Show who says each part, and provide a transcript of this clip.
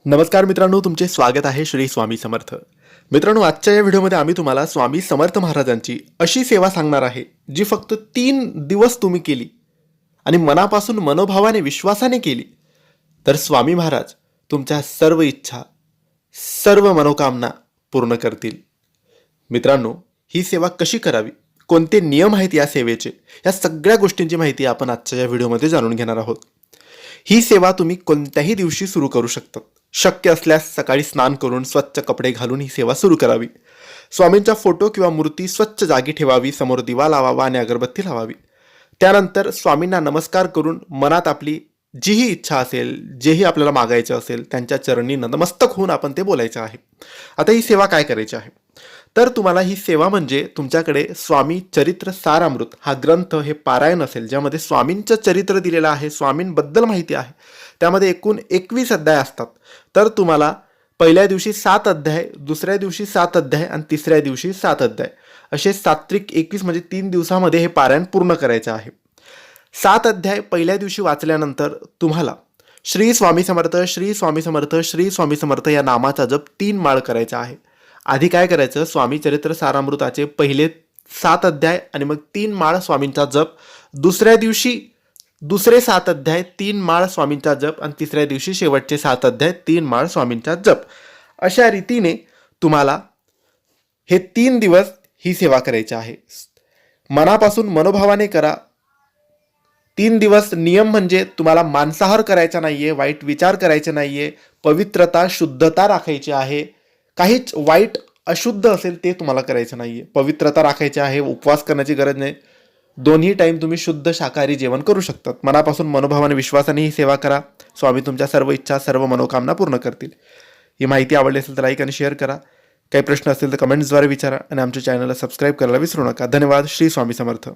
Speaker 1: नमस्कार मित्रांनो, तुमचे स्वागत आहे श्री स्वामी समर्थ. मित्रांनो, आजच्या या व्हिडिओमध्ये आम्ही तुम्हाला स्वामी समर्थ महाराजांची अशी सेवा सांगणार आहे जी फक्त 3 दिवस तुम्ही केली आणि मनापासून मनोभावाने विश्वासाने केली तर स्वामी महाराज तुमच्या सर्व इच्छा सर्व मनोकामना पूर्ण करतील. मित्रांनो, ही सेवा कशी करावी, कोणते नियम आहेत या सेवेचे, या सगळ्या गोष्टींची माहिती आपण आजच्या या व्हिडिओमध्ये जाणून घेणार आहोत. ही सेवा तुम्ही कोणत्याही दिवशी सुरू करू शकता. शक्य असल्यास सकाळी स्नान करून स्वच्छ कपडे घालून ही सेवा सुरू करावी. स्वामींचा फोटो किंवा मूर्ती स्वच्छ जागी ठेवावी, समोर दिवा लावावा आणि अगरबत्ती लावावी. त्यानंतर स्वामींना नमस्कार करून मनात आपली जीही इच्छा असेल, जेही आपल्याला मागायचं असेल, त्यांच्या चरणी नतमस्तक होऊन आपण ते बोलायचं आहे. आता ही सेवा काय करायची आहे, तर तुम्हाला ही सेवा म्हणजे तुमच्याकडे स्वामी चरित्र सारामृत हा ग्रंथ हे पारायण असेल, ज्यामध्ये स्वामींचं चरित्र दिलेलं आहे, स्वामींबद्दल माहिती आहे. त्यामध्ये एकूण 21 अध्याय असतात. तर तुम्हाला पहिल्या दिवशी 7 अध्याय, दुसऱ्या दिवशी 7 अध्याय आणि तिसऱ्या दिवशी 7 अध्याय असे सात्विक 21 म्हणजे 3 दिवसामध्ये हे पारायण पूर्ण करायचं आहे. 7 अध्याय पहिल्या दिवशी वाचल्यानंतर तुम्हाला श्री स्वामी समर्थ, श्री स्वामी समर्थ, श्री स्वामी समर्थ या नामाचा जप 3 माळ करायचा आहे. आधी काय करायचं, स्वामी चरित्र सारामृताचे पहिले 7 अध्याय आणि मग 3 माळ स्वामींचा जप. दुसऱ्या दिवशी दुसरे 7 अध्याय 3 माळ स्वामींचा जप आणि तिसऱ्या दिवशी शेवटचे 7 अध्याय 3 माळ स्वामींचा जप. अशा रीतीने तुम्हाला हे 3 दिवस ही सेवा करायची आहे. मनापासून मनोभावाने करा. 3 दिवस नियम म्हणजे तुम्हाला मांसाहार करायचा नाहीये, वाईट विचार करायचे नाहीये, पवित्रता शुद्धता राखायची आहे. काहीच वाईट अशुद्ध असेल ते तुम्हाला करायचं नाहीये, पवित्रता राखायची आहे. उपवास करण्याची गरज नाही. दोन्ही टाईम तुम्ही शुद्ध शाकाहारी जेवण करू शकतात. मनापासून मनोभावाने विश्वासाने ही सेवा करा. स्वामी तुमच्या सर्व इच्छा सर्व मनोकामना पूर्ण करतील. ही माहिती आवडली असेल तर लाईक आणि शेअर करा. काही प्रश्न असतील तर कमेंट्सद्वारे विचारा आणि आमच्या चॅनलला सबस्क्राईब करायला विसरू नका. धन्यवाद. श्री स्वामी समर्थ.